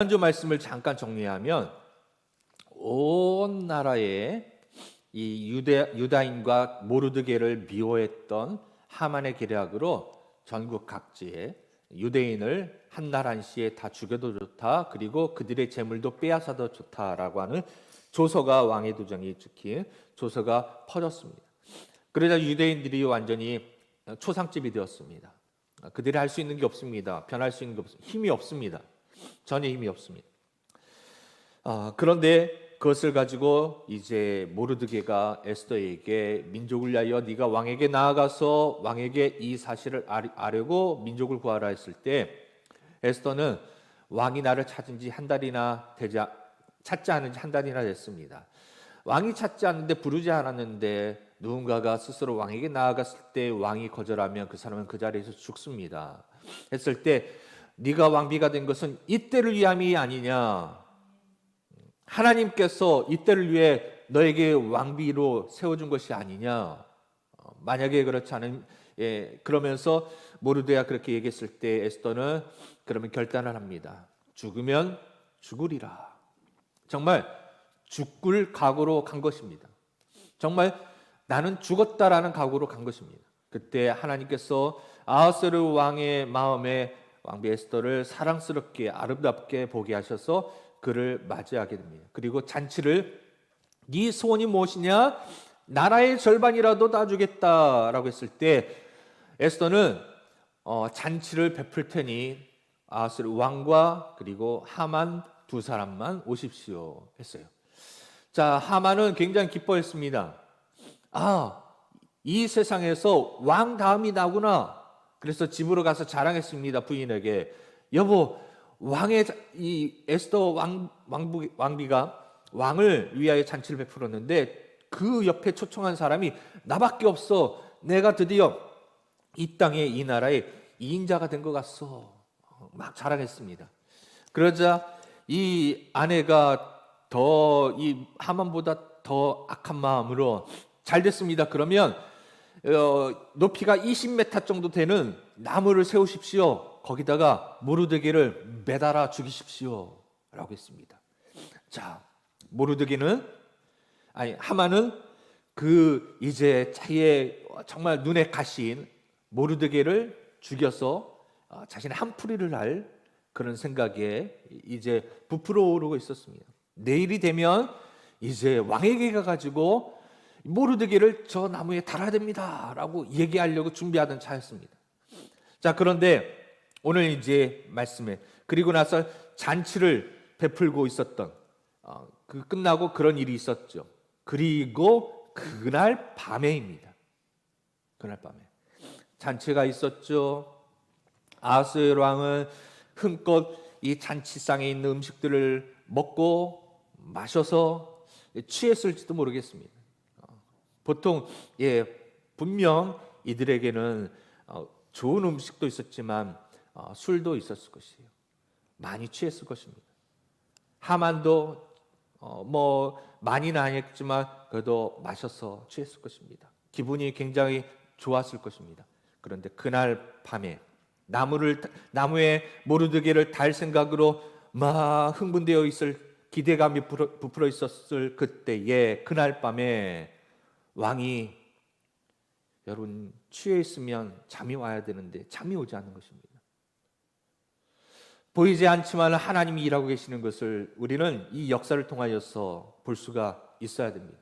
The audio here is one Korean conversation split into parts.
지난주 말씀을 잠깐 정리하면 온 나라에 이 유다인과 모르드게를 미워했던 하만의 계략으로 전국 각지에 유대인을 한 날 한시에 다 죽여도 좋다, 그리고 그들의 재물도 빼앗아도 좋다라고 하는 조서가, 왕의 도장이 찍힌 조서가 퍼졌습니다. 그러자 유대인들이 완전히 초상집이 되었습니다. 그들이 할 수 있는 게 없습니다. 변할 수 있는 게 없습니다. 힘이 없습니다. 전혀 힘이 없습니다. 그런데 그것을 가지고 이제 모르드게가 에스더에게 민족을 위하여 네가 왕에게 나아가서 왕에게 이 사실을 아뢰고 민족을 구하라 했을 때, 에스더는 왕이 나를 찾은 지 한 달이나 찾지 않은 지 한 달이나 됐습니다. 왕이 찾지 않는데, 부르지 않았는데 누군가가 스스로 왕에게 나아갔을 때 왕이 거절하면 그 사람은 그 자리에서 죽습니다. 했을 때 네가 왕비가 된 것은 이때를 위함이 아니냐, 하나님께서 이때를 위해 너에게 왕비로 세워준 것이 아니냐. 만약에 그렇지 않은, 그러면서 모르드게가 그렇게 얘기했을 때 에스더는 그러면 결단을 합니다. 죽으면 죽으리라. 정말 죽을 각오로 간 것입니다. 정말 나는 죽었다라는 각오로 간 것입니다. 그때 하나님께서 아하스웨로 왕의 마음에 왕비 에스더를 사랑스럽게 아름답게 보게 하셔서 그를 맞이하게 됩니다. 그리고 잔치를, 네 소원이 무엇이냐? 나라의 절반이라도 다 주겠다라고 했을 때 에스더는 잔치를 베풀 테니 아하스웨로 왕과 그리고 하만 두 사람만 오십시오 했어요. 자, 하만은 굉장히 기뻐했습니다. 이 세상에서 왕 다음이 나구나. 그래서 집으로 가서 자랑했습니다. 부인에게, 여보, 왕의 이 에스더 왕비가 왕을 위하여 잔치를 베풀었는데 그 옆에 초청한 사람이 나밖에 없어. 내가 드디어 이 땅에, 이 나라의 2인자가 된 것 같소. 막 자랑했습니다. 그러자 이 아내가 이 하만보다 더 악한 마음으로, 잘 됐습니다. 그러면 높이가 20m 정도 되는 나무를 세우십시오. 거기다가 모르드게를 매달아 죽이십시오 라고 했습니다. 자, 하만은 이제 자기의 정말 눈에 가신 모르드게를 죽여서 자신의 한풀이를 할 그런 생각에 이제 부풀어 오르고 있었습니다. 내일이 되면 이제 왕에게 가가지고 모르드게를 저 나무에 달아야 됩니다 라고 얘기하려고 준비하던 차였습니다. 자, 그런데 오늘 이제 말씀에, 그리고 나서 잔치를 베풀고 있었던, 끝나고 그런 일이 있었죠. 그리고 그날 밤에입니다. 그날 밤에 잔치가 있었죠. 아하스웨로 왕은 힘껏 이 잔치상에 있는 음식들을 먹고 마셔서 취했을지도 모르겠습니다. 보통 분명 이들에게는 좋은 음식도 있었지만 술도 있었을 것이에요. 많이 취했을 것입니다. 하만도 많이는 아니었지만 그래도 마셔서 취했을 것입니다. 기분이 굉장히 좋았을 것입니다. 그런데 그날 밤에 나무에 모르드게를 달 생각으로 막 흥분되어 있을, 기대감이 부풀어 있었을 그때에, 그날 밤에 왕이, 여러분, 취해 있으면 잠이 와야 되는데 잠이 오지 않는 것입니다. 보이지 않지만 하나님이 일하고 계시는 것을 우리는 이 역사를 통하여서 볼 수가 있어야 됩니다.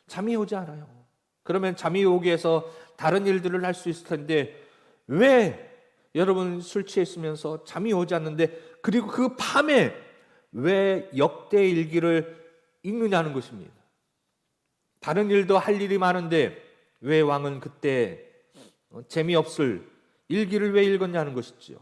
잠이 오지 않아요. 그러면 잠이 오게 해서 다른 일들을 할 수 있을 텐데, 왜 여러분 술 취했으면서 잠이 오지 않는데, 그리고 그 밤에 왜 역대 일기를 읽느냐는 것입니다. 다른 일도 할 일이 많은데 왜 왕은 그때 재미없을 일기를 왜 읽었냐는 것이죠.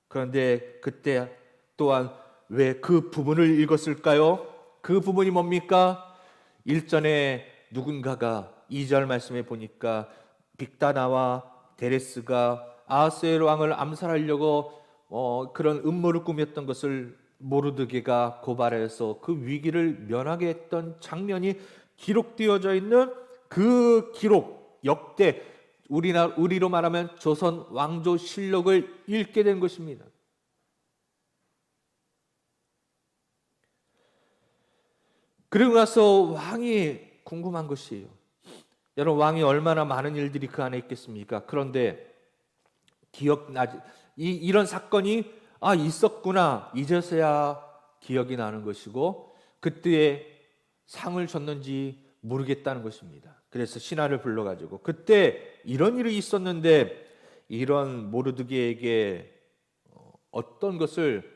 그런데 그때 또한 왜 그 부분을 읽었을까요? 그 부분이 뭡니까? 일전에 누군가가 2절 말씀에 보니까 빅다나와 데레스가 아하스웨로 왕을 암살하려고 그런 음모를 꾸몄던 것을 모르드게가 고발해서 그 위기를 면하게 했던 장면이 기록되어져 있는 그 기록, 역대, 우리로 말하면 조선 왕조 실록을 읽게 된 것입니다. 그리고 나서 왕이 궁금한 것이에요. 여러분, 왕이 얼마나 많은 일들이 그 안에 있겠습니까? 그런데 기억나지, 이런 사건이 있었구나, 이제서야 기억이 나는 것이고, 그때에 상을 줬는지 모르겠다는 것입니다. 그래서 신하를 불러가지고 그때 이런 일이 있었는데 이런 모르드게에게 어떤 것을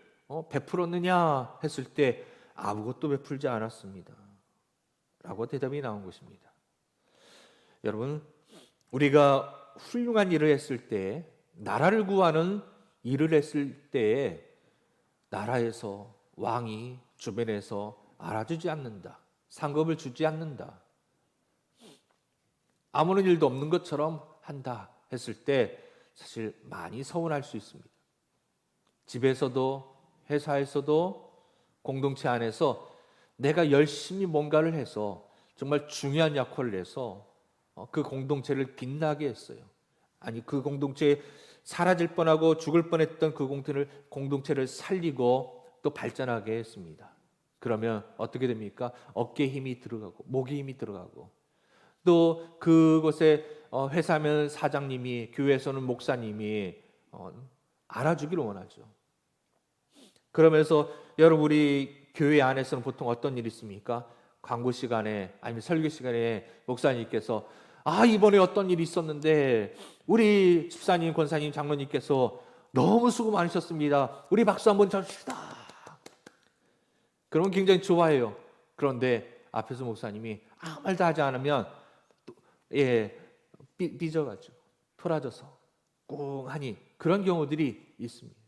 베풀었느냐 했을 때 아무것도 베풀지 않았습니다 라고 대답이 나온 것입니다. 여러분, 우리가 훌륭한 일을 했을 때, 나라를 구하는 일을 했을 때에 나라에서, 왕이 주변에서 알아주지 않는다, 상급을 주지 않는다, 아무런 일도 없는 것처럼 한다 했을 때 사실 많이 서운할 수 있습니다. 집에서도, 회사에서도, 공동체 안에서 내가 열심히 뭔가를 해서 정말 중요한 역할을 해서 그 공동체를 빛나게 했어요. 아니, 그 공동체에 사라질 뻔하고 죽을 뻔했던 그 공동체를 살리고 또 발전하게 했습니다. 그러면 어떻게 됩니까? 어깨에 힘이 들어가고 목에 힘이 들어가고, 또 그곳에 회사면 사장님이, 교회에서는 목사님이 알아주기를 원하죠. 그러면서 여러분, 우리 교회 안에서는 보통 어떤 일이 있습니까? 광고 시간에 아니면 설교 시간에 목사님께서 이번에 어떤 일이 있었는데 우리 집사님, 권사님, 장로님께서 너무 수고 많으셨습니다. 우리 박수 한번 쳐줍시다. 그러면 굉장히 좋아해요. 그런데 앞에서 목사님이 아무 말도 하지 않으면 삐져가지고 토라져서 꽁하니 그런 경우들이 있습니다.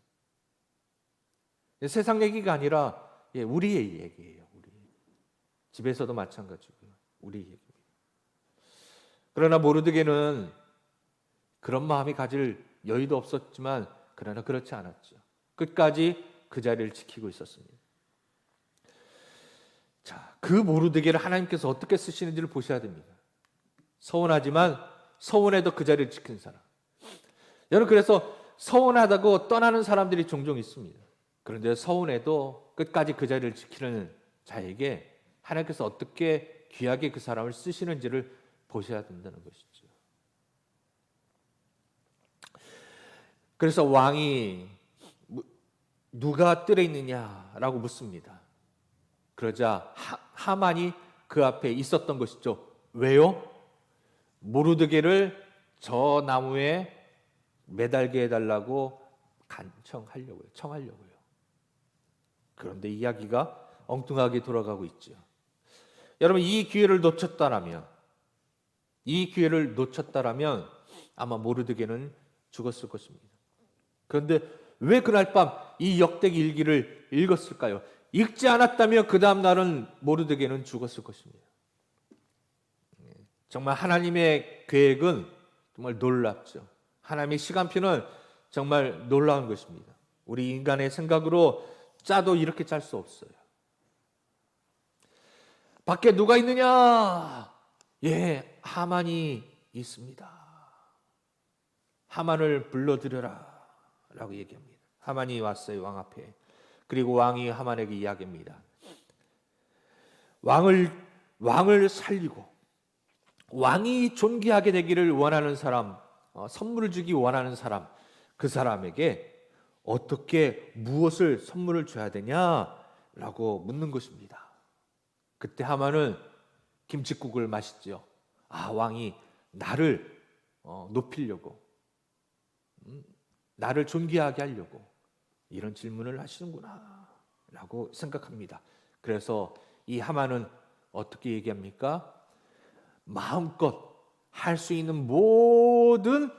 세상 얘기가 아니라 우리의 얘기예요. 우리 집에서도 마찬가지고요. 우리 얘기입니다. 그러나 모르드게는 그런 마음이 가질 여유도 없었지만 그러나 그렇지 않았죠. 끝까지 그 자리를 지키고 있었습니다. 자, 그 모르드게를 하나님께서 어떻게 쓰시는지를 보셔야 됩니다. 서운하지만 서운해도 그 자리를 지킨 사람. 여러분, 그래서 서운하다고 떠나는 사람들이 종종 있습니다. 그런데 서운해도 끝까지 그 자리를 지키는 자에게 하나님께서 어떻게 귀하게 그 사람을 쓰시는지를 보셔야 된다는 것이죠. 그래서 왕이 누가 뜰에 있느냐라고 묻습니다. 그러자 하만이 그 앞에 있었던 것이죠. 왜요? 모르드게를 저 나무에 매달게 해달라고 청하려고요. 그런데 이야기가 엉뚱하게 돌아가고 있죠. 여러분, 이 기회를 놓쳤다라면 아마 모르드게는 죽었을 것입니다. 그런데 왜 그날 밤 이 역대기 일기를 읽었을까요? 읽지 않았다면 그 다음 날은 모르드게는 죽었을 것입니다. 정말 하나님의 계획은 정말 놀랍죠. 하나님의 시간표는 정말 놀라운 것입니다. 우리 인간의 생각으로 짜도 이렇게 짤 수 없어요. 밖에 누가 있느냐? 하만이 있습니다. 하만을 불러들여라 라고 얘기합니다. 하만이 왔어요, 왕 앞에. 그리고 왕이 하만에게 이야기합니다. 왕을 살리고 왕이 존귀하게 되기를 원하는 사람, 선물을 주기 원하는 사람, 그 사람에게 어떻게 무엇을 선물을 줘야 되냐라고 묻는 것입니다. 그때 하만은 김칫국을 마시죠. 왕이 나를 높이려고, 나를 존귀하게 하려고 이런 질문을 하시는구나 라고 생각합니다. 그래서 이 하만은 어떻게 얘기합니까? 마음껏 할 수 있는 모든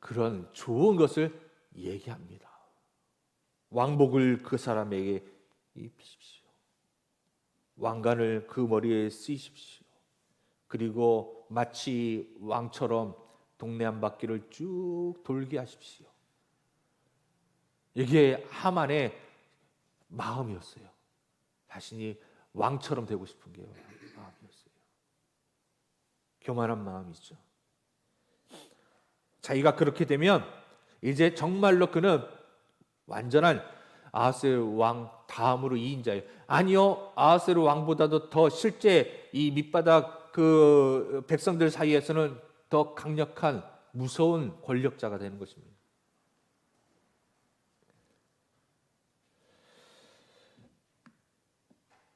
그런 좋은 것을 얘기합니다. 왕복을 그 사람에게 입히십시오. 왕관을 그 머리에 쓰이십시오. 그리고 마치 왕처럼 동네 한 바퀴를 쭉 돌게 하십시오. 이게 하만의 마음이었어요. 자신이 왕처럼 되고 싶은 게 마음이었어요. 교만한 마음이죠. 자기가 그렇게 되면 이제 정말로 그는 완전한 아하스의 왕 다음으로 2인자예요. 아니요, 아하스웨로 왕보다도 더 실제 이 밑바닥 그 백성들 사이에서는 더 강력한 무서운 권력자가 되는 것입니다.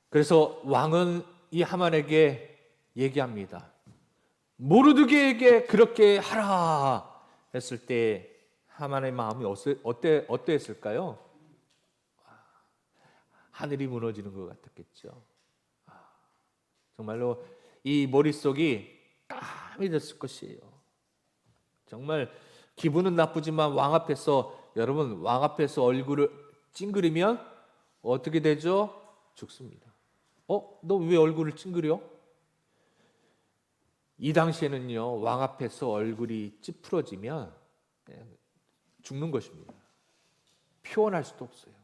그래서 왕은 이 하만에게 얘기합니다. 모르드게에게 그렇게 하라 했을 때 하만의 마음이 어땠을까요? 하늘이 무너지는 것 같았겠죠. 정말로 이 머릿속이 까매졌을 것이에요. 정말 기분은 나쁘지만 여러분 왕 앞에서 얼굴을 찡그리면 어떻게 되죠? 죽습니다. 너 왜 얼굴을 찡그려? 이 당시에는요, 왕 앞에서 얼굴이 찌푸러지면 죽는 것입니다. 표현할 수도 없어요.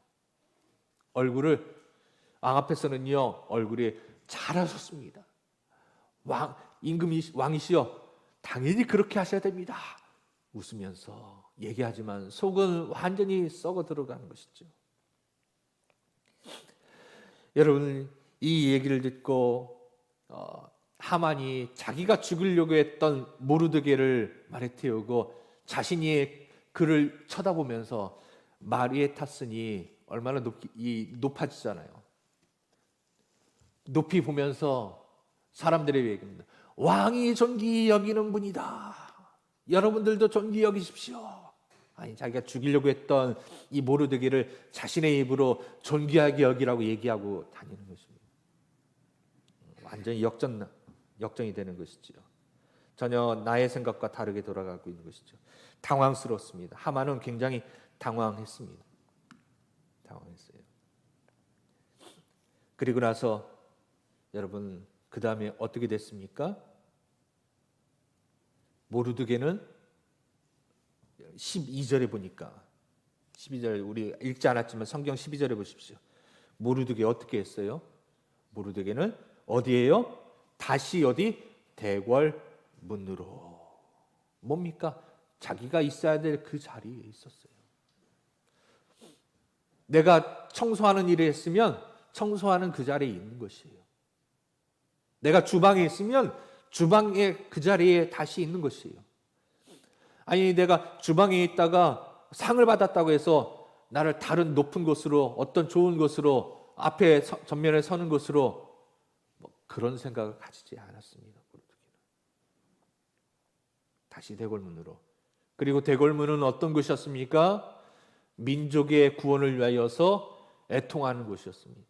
왕 앞에서는요, 얼굴이 자라섰습니다. 왕이시여, 당연히 그렇게 하셔야 됩니다. 웃으면서 얘기하지만 속은 완전히 썩어 들어가는 것이죠. 여러분, 이 얘기를 듣고 하만이 자기가 죽이려고 했던 모르드게를 말에 태우고 자신이 그를 쳐다보면서 말위에 탔으니 얼마나 높아지잖아요. 높이 보면서 사람들의 얘기입니다. 왕이 존귀히 여기는 분이다. 여러분들도 존귀히 여기십시오. 아니, 자기가 죽이려고 했던 이 모르드게를 자신의 입으로 존귀하게 여기라고 얘기하고 다니는 것입니다. 완전히 역전이 되는 것이죠. 전혀 나의 생각과 다르게 돌아가고 있는 것이죠. 당황스럽습니다. 하만은 굉장히 당황했습니다. 당황했어요. 그리고 나서 여러분, 그 다음에 어떻게 됐습니까? 모르드게는 12절에 보니까 12절 우리 읽지 않았지만 성경 12절에 보십시오. 모르드게 어떻게 했어요? 모르드게는 어디예요? 다시 어디? 대궐 문으로. 뭡니까? 자기가 있어야 될 그 자리에 있었어요. 내가 청소하는 일을 했으면 청소하는 그 자리에 있는 것이에요. 내가 주방에 있으면 주방의 그 자리에 다시 있는 것이에요. 아니, 내가 주방에 있다가 상을 받았다고 해서 나를 다른 높은 곳으로, 어떤 좋은 곳으로, 앞에 전면에 서는 곳으로 그런 생각을 가지지 않았습니다. 다시 대궐문으로. 그리고 대궐문은 어떤 곳이었습니까? 민족의 구원을 위하여서 애통하는 곳이었습니다.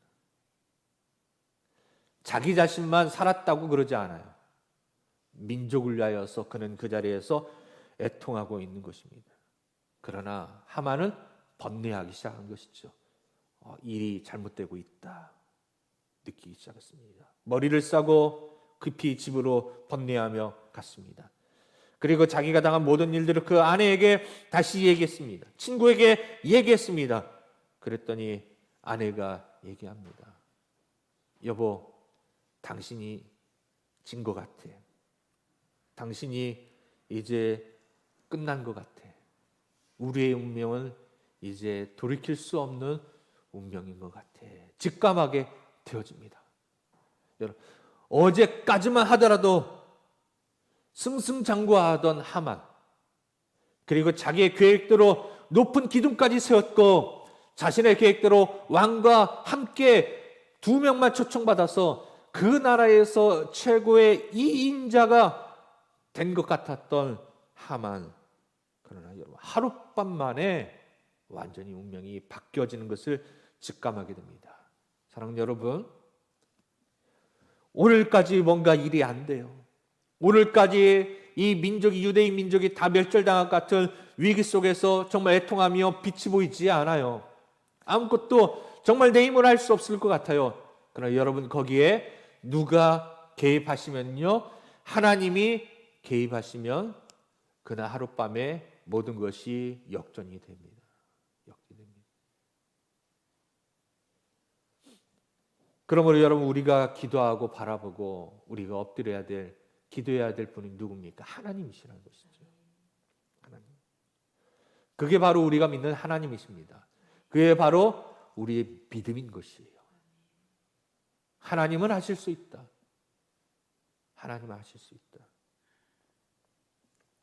자기 자신만 살았다고 그러지 않아요. 민족을 위하여서 그는 그 자리에서 애통하고 있는 것입니다. 그러나 하만은 번뇌하기 시작한 것이죠. 일이 잘못되고 있다 느끼기 시작했습니다. 머리를 싸고 급히 집으로 번뇌하며 갔습니다. 그리고 자기가 당한 모든 일들을 그 아내에게 다시 얘기했습니다. 친구에게 얘기했습니다. 그랬더니 아내가 얘기합니다. 여보, 당신이 진 것 같아. 당신이 이제 끝난 것 같아. 우리의 운명은 이제 돌이킬 수 없는 운명인 것 같아. 직감하게 되어집니다. 여러분, 어제까지만 하더라도 승승장구하던 하만, 그리고 자기의 계획대로 높은 기둥까지 세웠고 자신의 계획대로 왕과 함께 2명만 초청받아서 그 나라에서 최고의 2인자가 된 것 같았던 하만, 그러나 여러분, 하룻밤 만에 완전히 운명이 바뀌어지는 것을 직감하게 됩니다. 사랑하는 여러분, 오늘까지 뭔가 일이 안 돼요. 오늘까지 이 민족이, 유대인 민족이 다 멸절당할 것 같은 위기 속에서 정말 애통하며 빛이 보이지 않아요. 아무것도 정말 내 힘으로 할 수 없을 것 같아요. 그러나 여러분, 거기에 누가 개입하시면요, 하나님이 개입하시면 그날 하룻밤에 모든 것이 역전이 됩니다. 그러므로 여러분, 우리가 기도하고 바라보고 우리가 엎드려야 될, 기도해야 될 분이 누굽니까? 하나님이시라는 것이죠. 하나님. 그게 바로 우리가 믿는 하나님이십니다. 그게 바로 우리의 믿음인 것이에요. 하나님은 하실 수 있다. 하나님은 하실 수 있다.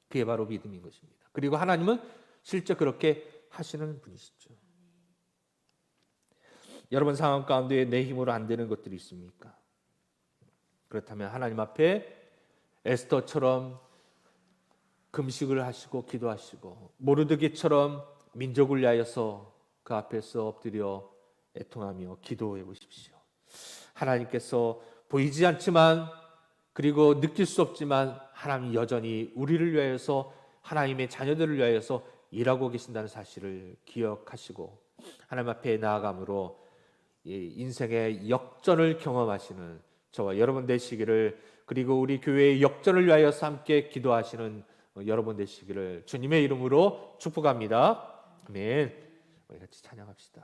그게 바로 믿음인 것입니다. 그리고 하나님은 실제 그렇게 하시는 분이시죠. 여러분 상황 가운데 내 힘으로 안 되는 것들이 있습니까? 그렇다면 하나님 앞에 에스더처럼 금식을 하시고 기도하시고 모르드게처럼 민족을 위하여서 그 앞에서 엎드려 애통하며 기도해 보십시오. 하나님께서 보이지 않지만 그리고 느낄 수 없지만 하나님이 여전히 우리를 위하여서 하나님의 자녀들을 위하여서 일하고 계신다는 사실을 기억하시고 하나님 앞에 나아감으로 인생의 역전을 경험하시는 저와 여러분 되시기를, 그리고 우리 교회의 역전을 위하여서 함께 기도하시는 여러분 되시기를 주님의 이름으로 축복합니다. 아멘. 우리 같이 찬양합시다.